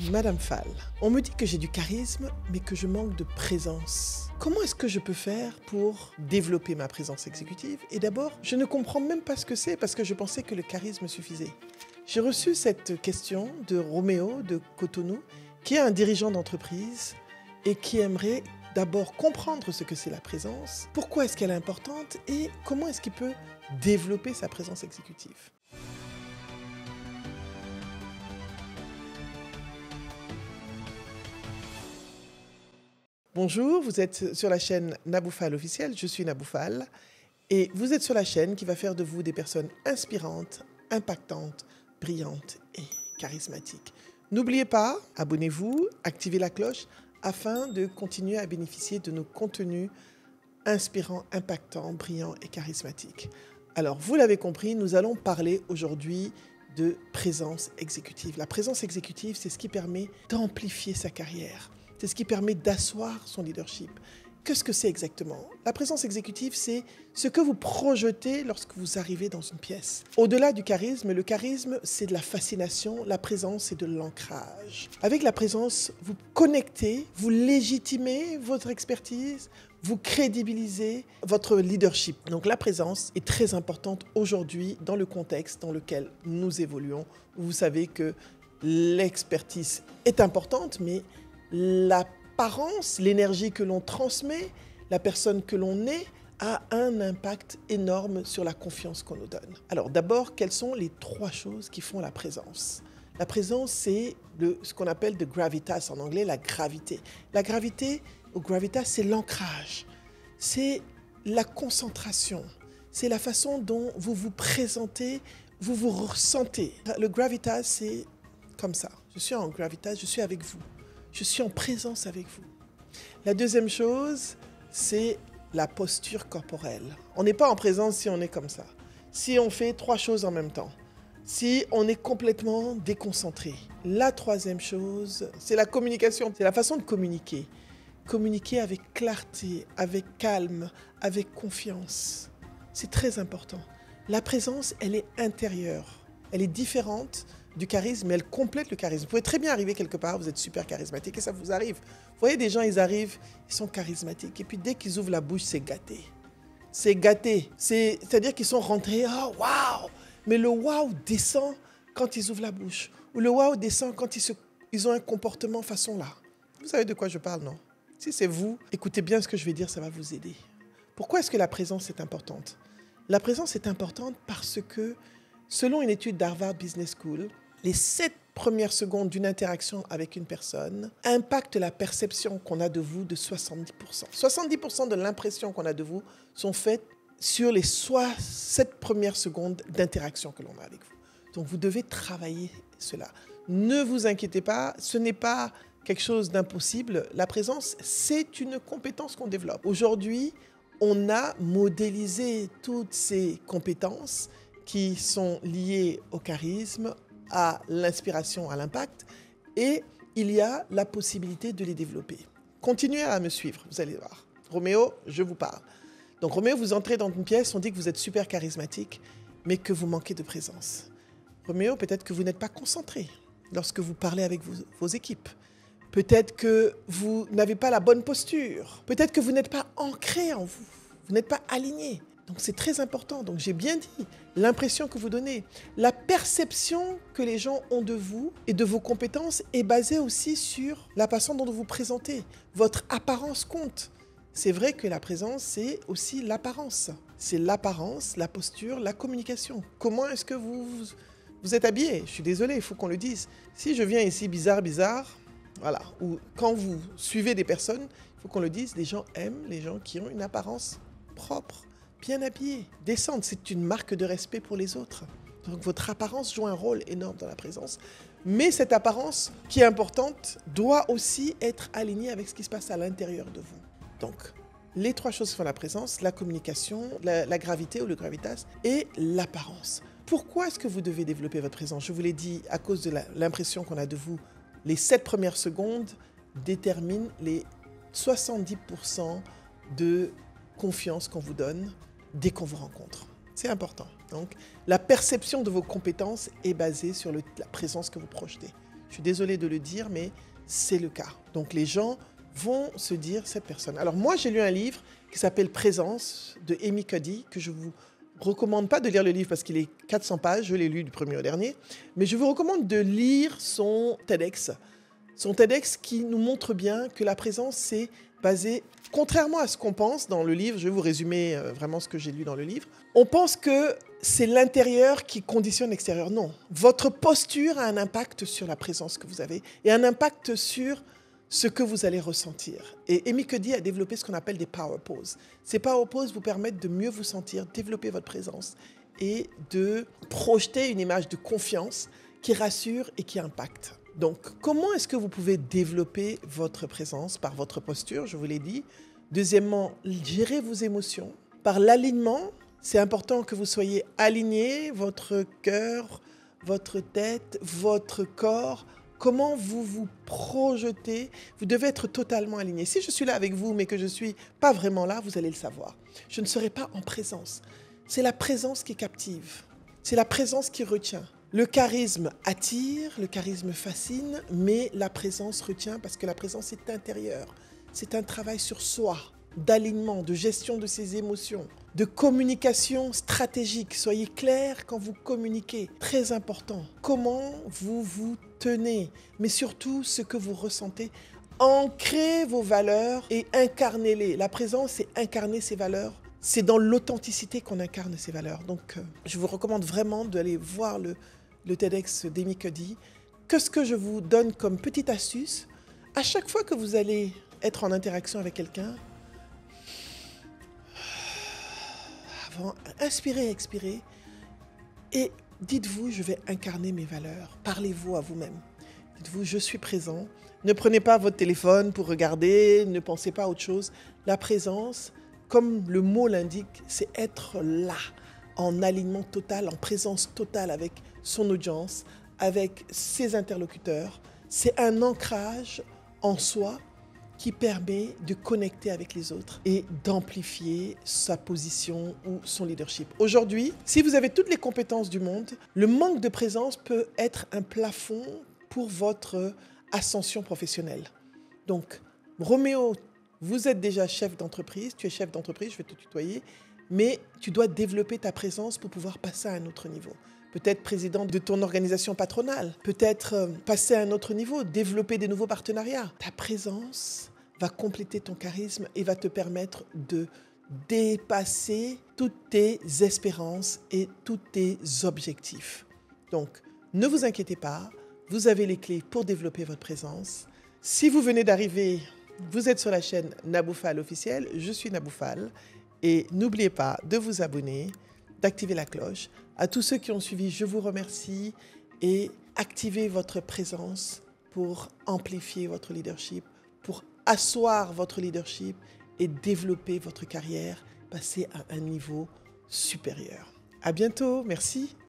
Madame Fall, on me dit que j'ai du charisme, mais que je manque de présence. Comment est-ce que je peux faire pour développer ma présence exécutive? Et d'abord, je ne comprends même pas ce que c'est parce que je pensais que le charisme suffisait. J'ai reçu cette question de Roméo de Cotonou, qui est un dirigeant d'entreprise et qui aimerait d'abord comprendre ce que c'est la présence, pourquoi est-ce qu'elle est importante et comment est-ce qu'il peut développer sa présence exécutive. Bonjour, vous êtes sur la chaîne Nabou Fall officielle, je suis Nabou Fall et vous êtes sur la chaîne qui va faire de vous des personnes inspirantes, impactantes, brillantes et charismatiques. N'oubliez pas, abonnez-vous, activez la cloche afin de continuer à bénéficier de nos contenus inspirants, impactants, brillants et charismatiques. Alors, vous l'avez compris, nous allons parler aujourd'hui de présence exécutive. La présence exécutive, c'est ce qui permet d'amplifier sa carrière. C'est ce qui permet d'asseoir son leadership. Qu'est-ce que c'est exactement? La présence exécutive, c'est ce que vous projetez lorsque vous arrivez dans une pièce. Au-delà du charisme, le charisme, c'est de la fascination. La présence, c'est de l'ancrage. Avec la présence, vous connectez, vous légitimez votre expertise, vous crédibilisez votre leadership. Donc la présence est très importante aujourd'hui dans le contexte dans lequel nous évoluons. Vous savez que l'expertise est importante, mais l'apparence, l'énergie que l'on transmet, la personne que l'on est, a un impact énorme sur la confiance qu'on nous donne. Alors d'abord, quelles sont les 3 choses qui font la présence? La présence, c'est ce qu'on appelle de gravitas en anglais, la gravité. La gravité, ou gravitas, c'est l'ancrage, c'est la concentration, c'est la façon dont vous vous présentez, vous vous ressentez. Le gravitas, c'est comme ça. Je suis en gravitas, je suis avec vous. Je suis en présence avec vous. La deuxième chose, c'est la posture corporelle. On n'est pas en présence si on est comme ça. Si on fait 3 choses en même temps. Si on est complètement déconcentré. La troisième chose, c'est la communication. C'est la façon de communiquer. Communiquer avec clarté, avec calme, avec confiance. C'est très important. La présence, elle est intérieure. Elle est différente du charisme, mais elle complète le charisme. Vous pouvez très bien arriver quelque part, vous êtes super charismatique et ça vous arrive. Vous voyez des gens, ils arrivent, ils sont charismatiques et puis dès qu'ils ouvrent la bouche, c'est gâté. C'est gâté. C'est-à-dire qu'ils sont rentrés, oh waouh! Mais le waouh descend quand ils ouvrent la bouche. Ou le waouh descend quand ils ont un comportement façon là. Vous savez de quoi je parle, non? Si c'est vous, écoutez bien ce que je vais dire, ça va vous aider. Pourquoi est-ce que la présence est importante? La présence est importante parce que, selon une étude d'Harvard Business School, les 7 premières secondes d'une interaction avec une personne impactent la perception qu'on a de vous de 70%. 70% de l'impression qu'on a de vous sont faites sur les 7 premières secondes d'interaction que l'on a avec vous. Donc vous devez travailler cela. Ne vous inquiétez pas, ce n'est pas quelque chose d'impossible. La présence, c'est une compétence qu'on développe. Aujourd'hui, on a modélisé toutes ces compétences qui sont liées au charisme, à l'inspiration, à l'impact, et il y a la possibilité de les développer. Continuez à me suivre, vous allez voir. Roméo, je vous parle. Donc Roméo, vous entrez dans une pièce, on dit que vous êtes super charismatique, mais que vous manquez de présence. Roméo, peut-être que vous n'êtes pas concentré lorsque vous parlez avec vos équipes. Peut-être que vous n'avez pas la bonne posture. Peut-être que vous n'êtes pas ancré en vous. Vous n'êtes pas aligné. Donc c'est très important. Donc j'ai bien dit, l'impression que vous donnez, la perception que les gens ont de vous et de vos compétences est basée aussi sur la façon dont vous vous présentez. Votre apparence compte. C'est vrai que la présence, c'est aussi l'apparence. C'est l'apparence, la posture, la communication. Comment est-ce que vous êtes habillé? Je suis désolé, il faut qu'on le dise. Si je viens ici bizarre, voilà, ou quand vous suivez des personnes, il faut qu'on le dise, les gens aiment les gens qui ont une apparence propre. Bien habillé, décente, c'est une marque de respect pour les autres. Donc votre apparence joue un rôle énorme dans la présence. Mais cette apparence qui est importante doit aussi être alignée avec ce qui se passe à l'intérieur de vous. Donc, les 3 choses qui font la présence, la communication, la gravité ou le gravitas et l'apparence. Pourquoi est-ce que vous devez développer votre présence? Je vous l'ai dit, à cause de l'impression qu'on a de vous. Les 7 premières secondes déterminent les 70% de confiance qu'on vous donne dès qu'on vous rencontre. C'est important. Donc, la perception de vos compétences est basée sur la présence que vous projetez. Je suis désolée de le dire, mais c'est le cas. Donc les gens vont se dire cette personne. Alors moi, j'ai lu un livre qui s'appelle Présence de Amy Cuddy, que je vous recommande pas de lire le livre parce qu'il est 400 pages, je l'ai lu du premier au dernier, mais je vous recommande de lire son TEDx. Son TEDx qui nous montre bien que la présence, c'est basé, contrairement à ce qu'on pense dans le livre, je vais vous résumer vraiment ce que j'ai lu dans le livre, on pense que c'est l'intérieur qui conditionne l'extérieur. Non, votre posture a un impact sur la présence que vous avez et un impact sur ce que vous allez ressentir. Et Amy Cuddy a développé ce qu'on appelle des power poses. Ces power poses vous permettent de mieux vous sentir, développer votre présence et de projeter une image de confiance qui rassure et qui impacte. Donc, comment est-ce que vous pouvez développer votre présence? Par votre posture, je vous l'ai dit. Deuxièmement, gérer vos émotions. Par l'alignement, c'est important que vous soyez aligné, votre cœur, votre tête, votre corps. Comment vous vous projetez? Vous devez être totalement aligné. Si je suis là avec vous, mais que je ne suis pas vraiment là, vous allez le savoir. Je ne serai pas en présence. C'est la présence qui captive. C'est la présence qui retient. Le charisme attire, le charisme fascine, mais la présence retient parce que la présence est intérieure. C'est un travail sur soi, d'alignement, de gestion de ses émotions, de communication stratégique. Soyez clair quand vous communiquez. Très important. Comment vous vous tenez, mais surtout ce que vous ressentez. Ancrez vos valeurs et incarnez-les. La présence, c'est incarner ses valeurs. C'est dans l'authenticité qu'on incarne ces valeurs. Donc, je vous recommande vraiment d'aller voir le TEDx d'Amy Cuddy. Qu'est-ce que je vous donne comme petite astuce? À chaque fois que vous allez être en interaction avec quelqu'un, inspirez, expirez et dites-vous, je vais incarner mes valeurs. Parlez-vous à vous-même. Dites-vous, je suis présent. Ne prenez pas votre téléphone pour regarder, ne pensez pas à autre chose. La présence, comme le mot l'indique, c'est être là, en alignement total, en présence totale avec son audience, avec ses interlocuteurs. C'est un ancrage en soi qui permet de connecter avec les autres et d'amplifier sa position ou son leadership. Aujourd'hui, si vous avez toutes les compétences du monde, le manque de présence peut être un plafond pour votre ascension professionnelle. Donc, Roméo, vous êtes déjà chef d'entreprise, tu es chef d'entreprise, je vais te tutoyer, mais tu dois développer ta présence pour pouvoir passer à un autre niveau. Peut-être président de ton organisation patronale, peut-être passer à un autre niveau, développer des nouveaux partenariats. Ta présence va compléter ton charisme et va te permettre de dépasser toutes tes espérances et tous tes objectifs. Donc, ne vous inquiétez pas, vous avez les clés pour développer votre présence. Si vous venez d'arriver, vous êtes sur la chaîne Nabou Fall officielle, je suis Nabou Fall et n'oubliez pas de vous abonner, d'activer la cloche. À tous ceux qui ont suivi, je vous remercie et activez votre présence pour amplifier votre leadership, pour asseoir votre leadership et développer votre carrière, passer à un niveau supérieur. À bientôt, merci.